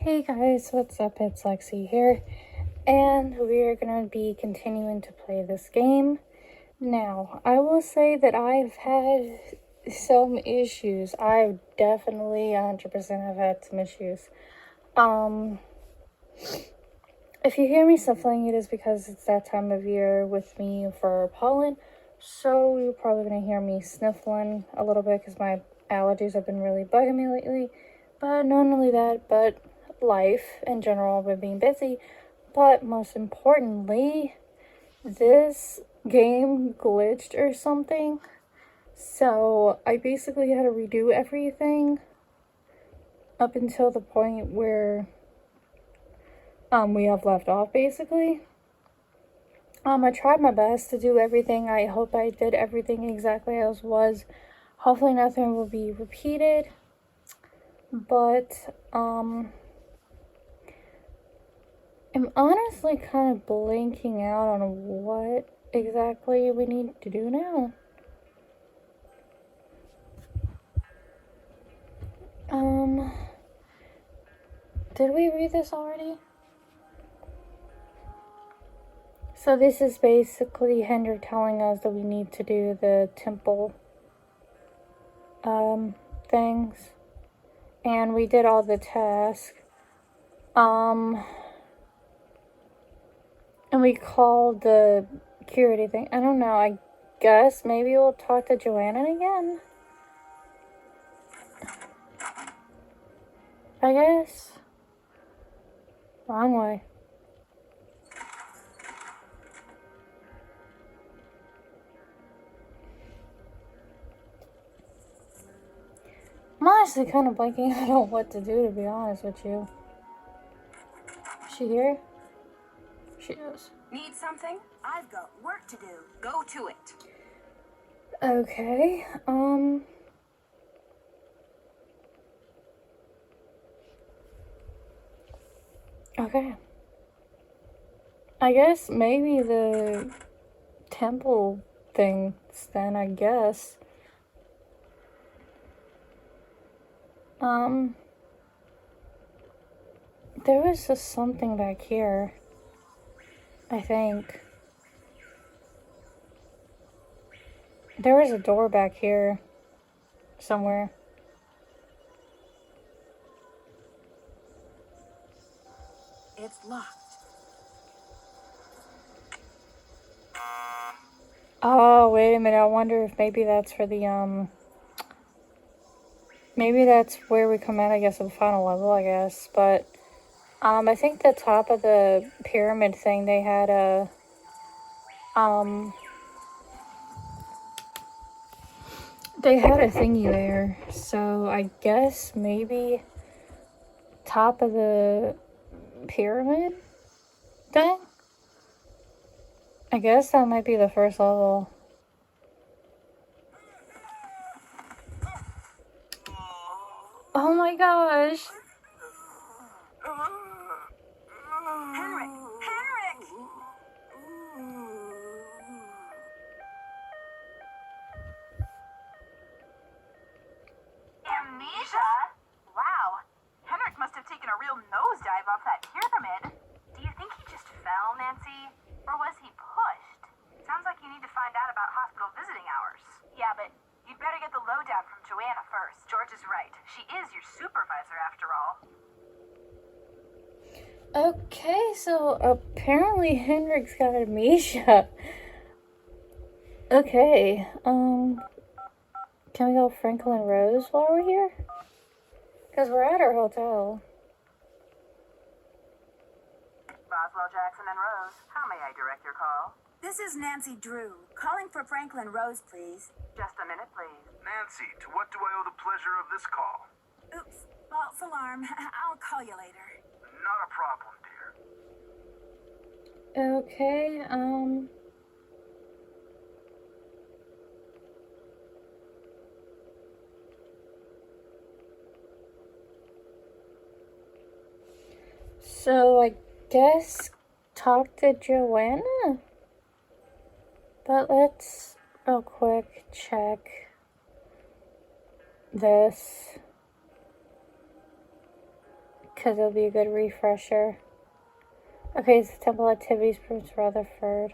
Hey guys, what's up? It's Lexi here, and we are going to be continuing to play this game. Now, I will say that I've had some issues. I've definitely 100% have had some issues. If you hear me sniffling, it is because it's that time of year with me for pollen, so you're probably going to hear me sniffling a little bit because my allergies have been really bugging me lately. But not only that, but life in general, I've been being busy. But most importantly, this game glitched or something. So I basically had to redo everything up until the point where we have left off, basically. I tried my best to do everything. I hope I did everything exactly as was. Hopefully nothing will be repeated. But, I'm honestly kind of blanking out on what exactly we need to do now. Did we read this already? So this is basically Henrik telling us that we need to do the temple, things. And we did all the tasks. And we called the security thing. I don't know, I guess maybe we'll talk to Joanna again? I guess. Wrong way. I'm honestly kind of blanking out on what to do, to be honest with you. Is she here? She is. Need something? I've got work to do. Go to it. Okay, okay. I guess maybe the temple things then, I guess. There was just something back here, I think. There was a door back here somewhere. It's locked. Oh, wait a minute. I wonder if maybe that's for the, maybe that's where we come in, I guess, at the final level, I guess. But, I think the top of the pyramid thing, they had a, they had a thingy there. So, I guess maybe top of the pyramid thing? I guess that might be the first level. Oh my gosh! Henrik! Henrik! Amnesia? Wow. Henrik must have taken a real nosedive off that pyramid. Do you think he just fell, Nancy? Or was he pushed? Sounds like you need to find out about hospital visiting hours. Yeah, but you'd better get the lowdown from Joanna first. George is right. She is your supervisor, after all. Okay, so apparently Henrik's got amnesia. Okay, can we go Franklin Rose while we're here? Because we're at our hotel. Roswell, Jackson, and Rose, how may I direct your call? This is Nancy Drew. Calling for Franklin Rose, please. Just a minute, please. Nancy, to what do I owe the pleasure of this call? Oops. False alarm. I'll call you later. Not a problem, dear. Okay, so I guess talk to Joanna? But let's real quick check this. Because it'll be a good refresher. Okay, it's Temple Activities, Prince Rutherford.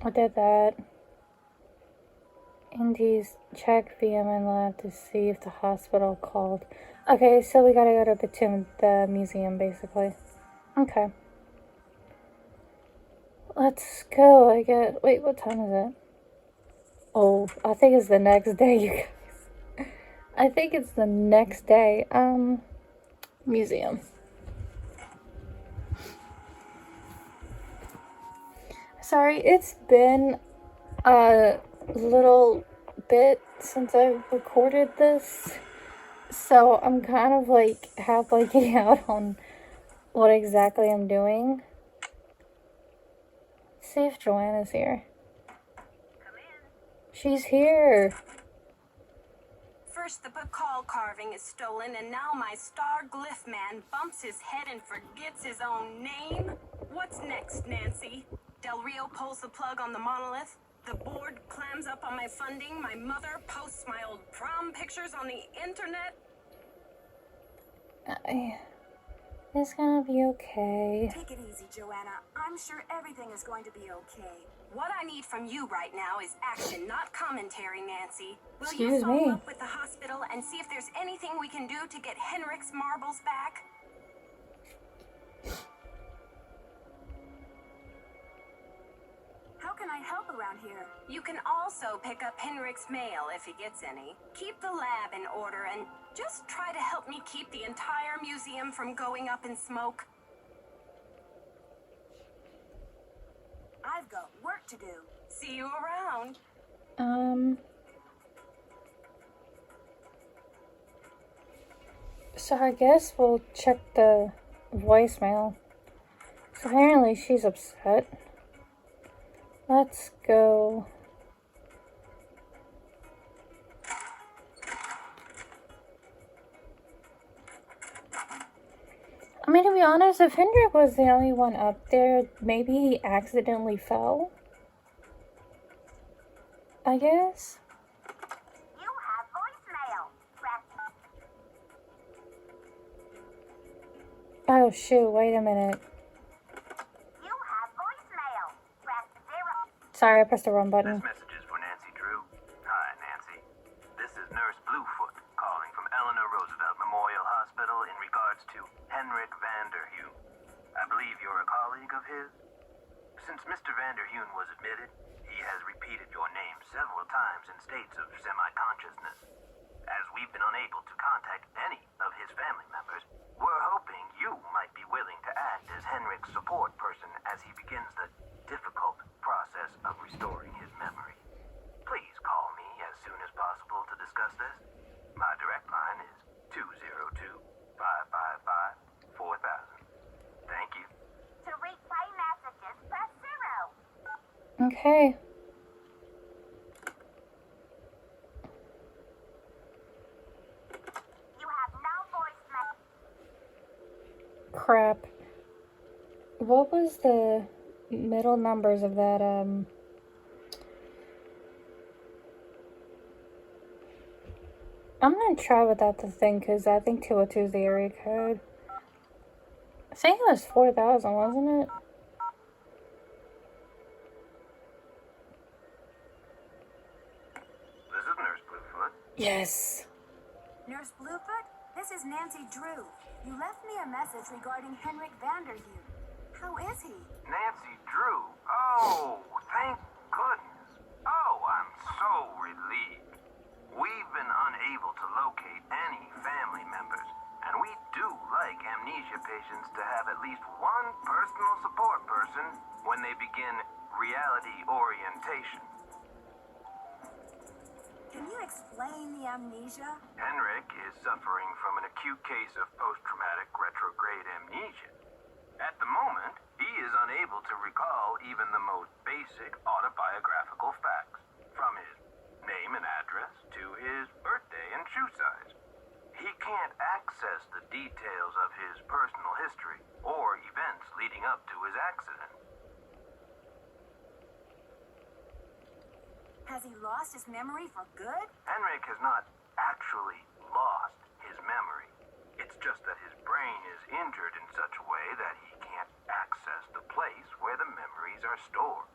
I did that. Indies check VMN lab to see if the hospital called. Okay, so we gotta go to the museum, basically. Okay. Let's go, I guess. Wait, what time is it? Oh, I think it's the next day, you guys. I think it's the next day. Museum. Sorry, it's been a little bit since I've recorded this, so I'm kind of like half blanking out on what exactly I'm doing. Let's see if Joanna's here. Come in. She's here. First the Bacall carving is stolen, and now my star glyph man bumps his head and forgets his own name? What's next, Nancy? Del Rio pulls the plug on the monolith, the board clams up on my funding, my mother posts my old prom pictures on the internet. It's gonna be okay. Take it easy, Joanna. I'm sure everything is going to be okay. What I need from you right now is action, not commentary, Nancy. Will Excuse you follow me. up with the hospital and see if there's anything we can do to get Henrik's marbles back? How can I help around here? You can also pick up Henrik's mail if he gets any. Keep the lab in order and just try to help me keep the entire museum from going up in smoke. I've got work to do. See you around. So I guess we'll check the voicemail. So apparently she's upset. Let's go. I mean, to be honest, if Henrik was the only one up there, maybe he accidentally fell. I guess. You have voicemail. Oh shoot, wait a minute. You have voicemail. Press 0. Sorry, I pressed the wrong button. This message is for Nancy Drew. Hi, Nancy. This is Nurse Bluefoot calling from Eleanor Roosevelt Memorial Hospital in regards to Henrik Vanderheun. I believe you're a colleague of his? Since Mr. Vanderheun was admitted, he has repeated your name several times in states of semi-consciousness. As we've been unable to contact any of his family members, we're hoping you might be willing to act as Henrik's support person as he begins the difficult process of restoring his memory. Please call me as soon as possible to discuss this. My direct line is 202-555-4000. Thank you. To replay messages, press 0. Okay. You have no voicemail. Crap. What was the middle numbers of that, I'm gonna try without the thing, because I think 202 is the area code. I think it was 4,000, wasn't it? This is Nurse Bluefoot. Yes. Nurse Bluefoot, this is Nancy Drew. You left me a message regarding Henrik Vanderheun. How is he? Nancy Drew. Oh, thank goodness. Oh, I'm so relieved. We've been unable to locate any family members, and we do like amnesia patients to have at least one personal support person when they begin reality orientation. Can you explain the amnesia? Henrik is suffering from an acute case of post-traumatic retrograde amnesia. At the moment, he is unable to recall even the most basic autobiographical facts, from his name and address to his birthday and shoe size. He can't access the details of his personal history or events leading up to his accident. Has he lost his memory for good? Henrik has not actually lost his memory. It's just that his brain is injured in such a way that he can't access the place where the memories are stored.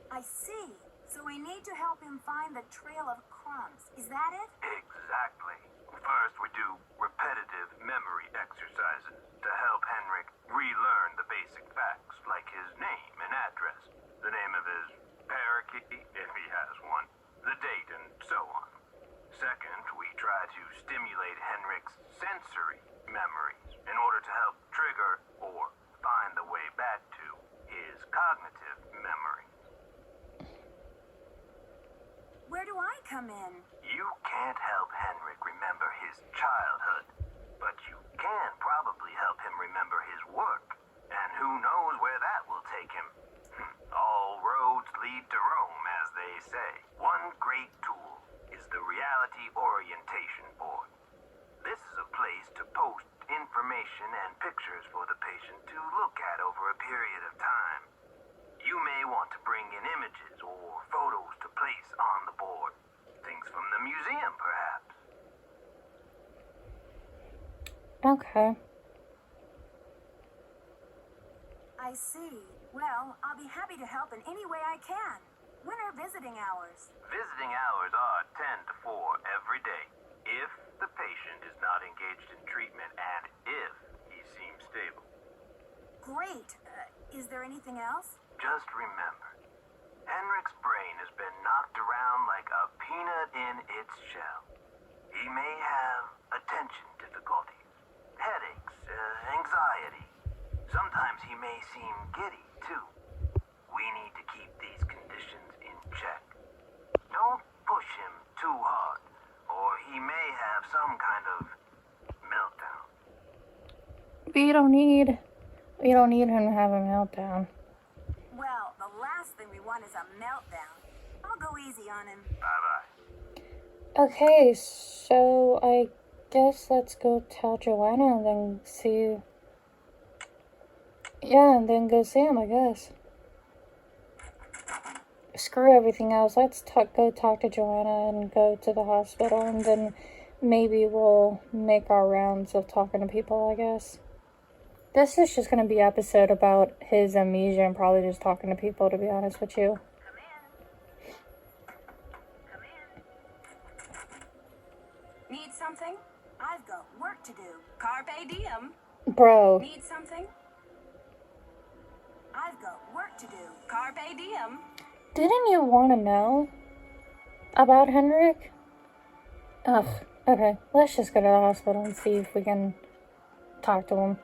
I see. So we need to help him find the trail of crumbs. Is that it? Exactly. First, we do repetitive memory exercises to help Henrik relearn the basic facts, like his name and address, the name of his parakeet, if he has one, the date, and so on. Second, we try to stimulate Henrik's sensory memories in order to help trigger or find the way back to his cognitive memory. Where do I come in? You can't help Henrik remember his childhood, but you can probably help him remember his work, and who knows where that will take him. All roads lead to Rome, as they say. One great tool is the Reality Orientation Board. This is a place to post information and pictures for the patient to look at over a period of time. You may want to bring in images or photos to place on the board. Things from the museum, perhaps. Okay. I see. Well, I'll be happy to help in any way I can. When are visiting hours? Visiting hours are 10 to 4 every day, if the patient is not engaged in treatment and if he seems stable. Great. Is there anything else? Just remember, Henrik's brain has been knocked around like a peanut in its shell. He may have attention difficulties, headaches, anxiety. Sometimes he may seem giddy, too. We need to keep these conditions in check. Don't push him too hard, or he may have some kind of meltdown. We don't need him to have a meltdown. Well, the last thing we want is a meltdown. I'll go easy on him. Bye-bye. Okay, so I guess let's go tell Joanna and then see. Yeah, and then go see him, I guess. Screw everything else. Let's go talk to Joanna and go to the hospital, and then maybe we'll make our rounds of talking to people, I guess. This is just going to be an episode about his amnesia and probably just talking to people, to be honest with you. Come in. Come in. Need something? I've got work to do. Carpe diem. Bro. Need something? I've got work to do. Carpe diem. Didn't you want to know about Henrik? Ugh. Okay, let's just go to the hospital and see if we can talk to him.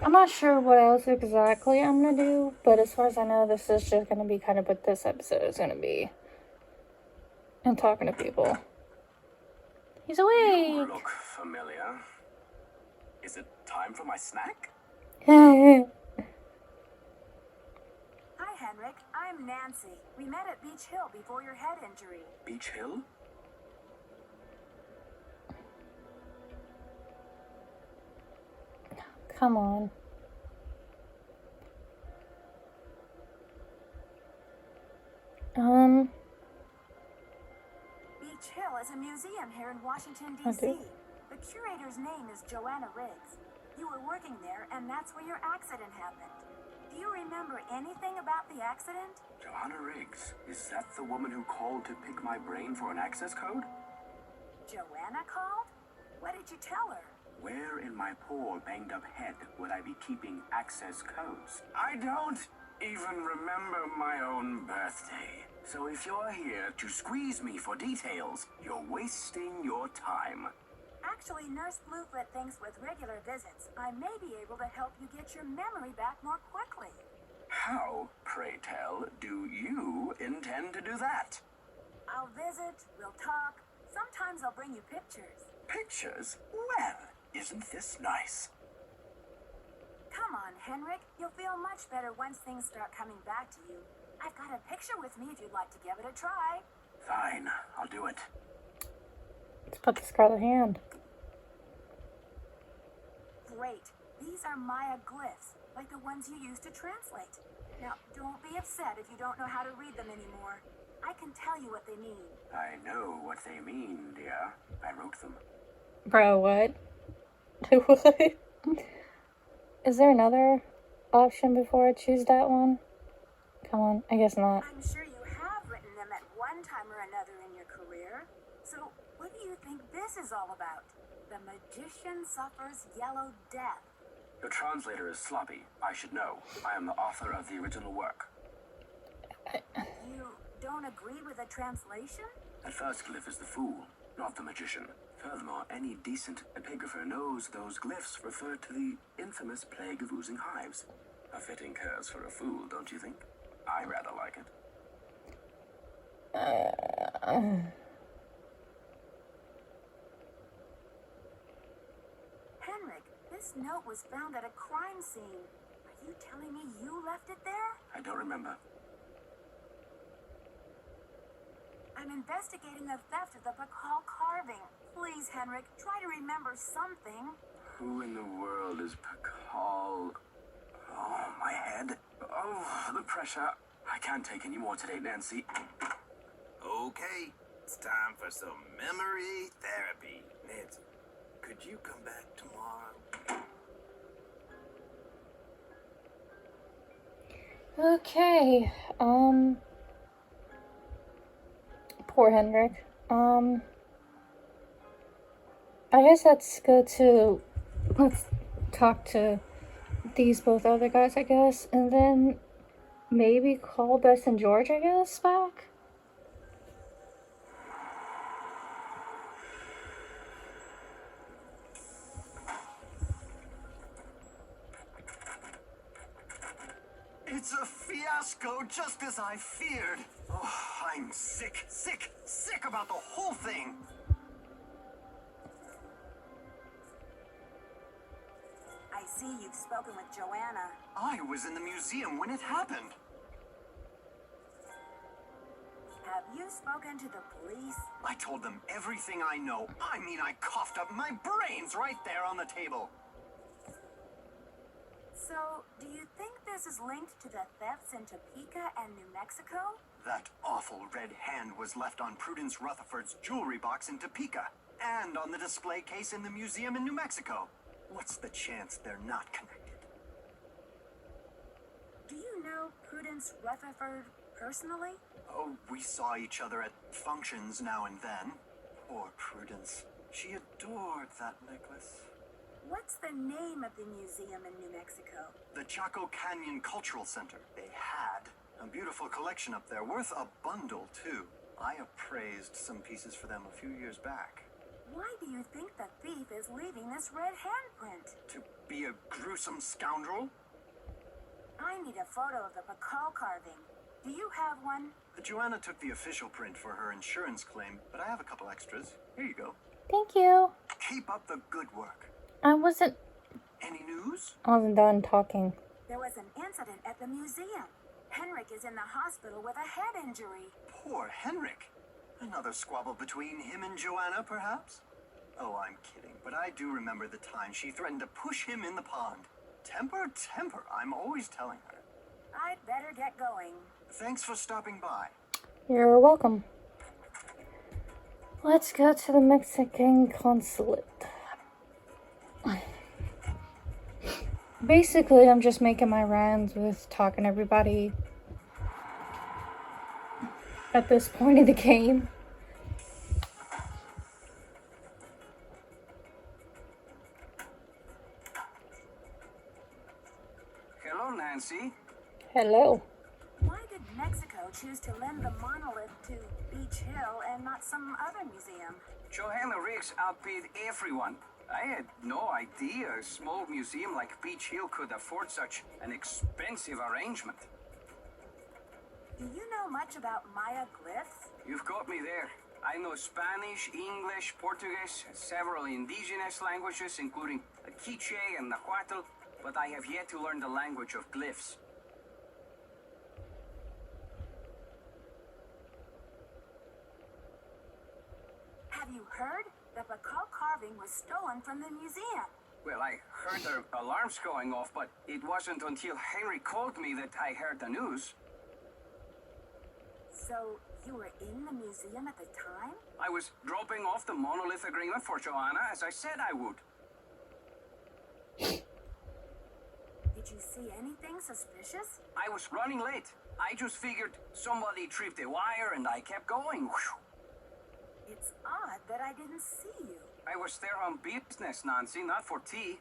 I'm not sure what else exactly I'm gonna do, but as far as I know, this is just gonna be kind of what this episode is gonna be. And talking to people. He's awake! You look familiar. Is it time for my snack? Hi, Henrik. I'm Nancy. We met at Beach Hill before your head injury. Beach Hill? Come on. Beach Hill is a museum here in Washington, Okay. D.C. The curator's name is Joanna Riggs. You were working there, and that's where your accident happened. Do you remember anything about the accident? Joanna Riggs. Is that the woman who called to pick my brain for an access code? Joanna called? What did you tell her? Where in my poor banged up head would I be keeping access codes? I don't even remember my own birthday. So if you're here to squeeze me for details, you're wasting your time. Actually, Nurse Bluefoot thinks with regular visits, I may be able to help you get your memory back more quickly. How, pray tell, do you intend to do that? I'll visit, we'll talk. Sometimes I'll bring you pictures. Pictures? Well, isn't this nice? Come on, Henrik. You'll feel much better once things start coming back to you. I've got a picture with me if you'd like to give it a try. Fine, I'll do it. It's Got the Scarlet Hand. Great. These are Maya glyphs, like the ones you used to translate. Now, don't be upset if you don't know how to read them anymore. I can tell you what they mean. I know what they mean, dear. I wrote them. Bro, what? What? Is there another option before I choose that one? Come on, I guess not. I'm sure you have written them at one time or another in your career. So, what do you think this is all about? The magician suffers yellow death. The translator is sloppy. I should know. I am the author of the original work. You don't agree with the translation? The first glyph is the fool, not the magician. Furthermore, any decent epigrapher knows those glyphs refer to the infamous plague of oozing hives. A fitting curse for a fool, don't you think? I rather like it. Henrik, this note was found at a crime scene. Are you telling me you left it there? I don't remember. I'm investigating the theft of the Pakal carving. Please, Henrik, try to remember something. Who in the world is Pakal? Oh, my head. Oh, the pressure. I can't take any more today, Nancy. Okay, it's time for some memory therapy. Nancy, could you come back tomorrow? Okay, poor Henrik. I guess let's talk to these both other guys, I guess, and then maybe call Bess and George, I guess, back? It's a fiasco, just as I feared. Oh, I'm sick about the whole thing. I see you've spoken with Joanna. I was in the museum when it happened. Have you spoken to the police? I told them everything I know. I mean, I coughed up my brains right there on the table. So, do you think this is linked to the thefts in Topeka and New Mexico? That awful red hand was left on Prudence Rutherford's jewelry box in Topeka, and on the display case in the museum in New Mexico. What's the chance they're not connected? Do you know Prudence Rutherford personally? Oh, we saw each other at functions now and then. Poor Prudence. She adored that necklace. What's the name of the museum in New Mexico? The Chaco Canyon Cultural Center. They had a beautiful collection up there, worth a bundle, too. I appraised some pieces for them a few years back. Why do you think the thief is leaving this red handprint? To be a gruesome scoundrel? I need a photo of the Pakal carving. Do you have one? Joanna took the official print for her insurance claim, but I have a couple extras. Here you go. Thank you. Keep up the good work. I wasn't done talking. There was an incident at the museum. Henrik is in the hospital with a head injury. Poor Henrik. Another squabble between him and Joanna, perhaps? Oh, I'm kidding, but I do remember the time she threatened to push him in the pond. Temper, I'm always telling her. I'd better get going. Thanks for stopping by. You're welcome. Let's go to the Mexican consulate. Basically, I'm just making my rounds with talking to everybody at this point of the game. Hello, Nancy. Hello. Why did Mexico choose to lend the monolith to Beach Hill and not some other museum? Joanna Riggs outbid everyone. I had no idea a small museum like Beach Hill could afford such an expensive arrangement. Do you know much about Maya glyphs? You've got me there. I know Spanish, English, Portuguese, several indigenous languages, including Quiche and Nahuatl, but I have yet to learn the language of glyphs. Have you heard? The Bacall carving was stolen from the museum. Well, I heard the alarms going off, but it wasn't until Henrik called me that I heard the news. So, you were in the museum at the time? I was dropping off the monolith agreement for Joanna, as I said I would. Did you see anything suspicious? I was running late. I just figured somebody tripped a wire and I kept going. Whew. It's odd that I didn't see you. I was there on business, Nancy, not for tea.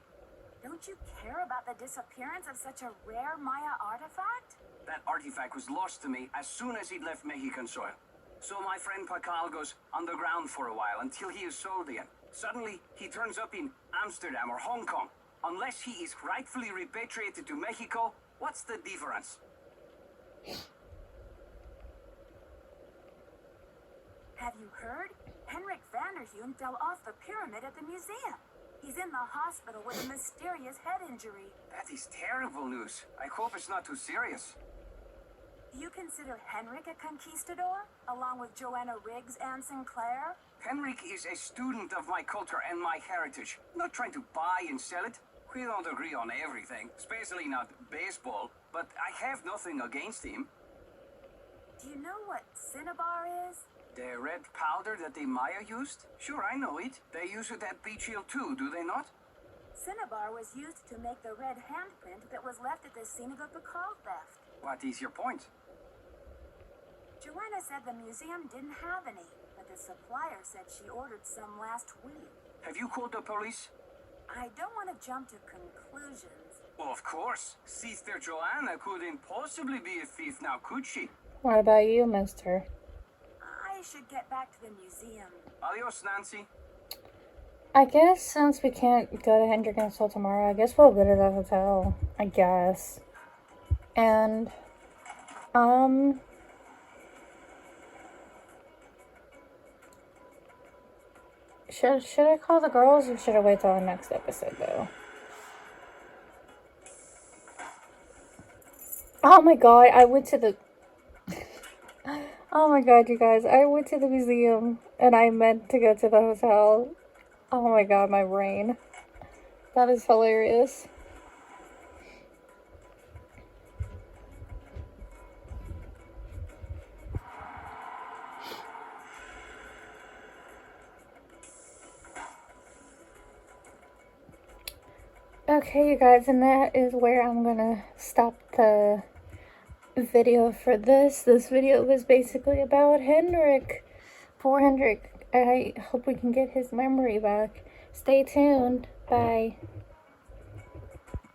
Don't you care about the disappearance of such a rare Maya artifact? That artifact was lost to me as soon as it left Mexican soil. So my friend Pacal goes underground for a while until he is sold again. Suddenly, he turns up in Amsterdam or Hong Kong. Unless he is rightfully repatriated to Mexico, what's the difference? Have you heard? Henrik Vanderheim fell off the pyramid at the museum. He's in the hospital with a mysterious head injury. That is terrible news. I hope it's not too serious. Do you consider Henrik a conquistador, along with Joanna Riggs and Sinclair? Henrik is a student of my culture and my heritage. I'm not trying to buy and sell it. We don't agree on everything, especially not baseball, but I have nothing against him. Do you know what cinnabar is? The red powder that the Maya used? Sure, I know it. They use it at Beach Hill too, do they not? Cinnabar was used to make the red handprint that was left at the scene of the Bacall theft. What is your point? Joanna said the museum didn't have any, but the supplier said she ordered some last week. Have you called the police? I don't want to jump to conclusions. Well, of course. Sister Joanna couldn't possibly be a thief now, could she? What about you, mister? I should get back to the museum. Adios, Nancy. I guess since we can't go to Henrik until tomorrow, I guess we'll go to the hotel. I guess. And, should I call the girls or should I wait till the next episode though? Oh my god, I went to the... Oh my god, you guys, I went to the museum and I meant to go to the hotel. Oh my god, my brain. That is hilarious. Okay, you guys, and that is where I'm gonna stop the video for this. This video was basically about Henrik. Poor Henrik. I hope we can get his memory back. Stay tuned. Bye.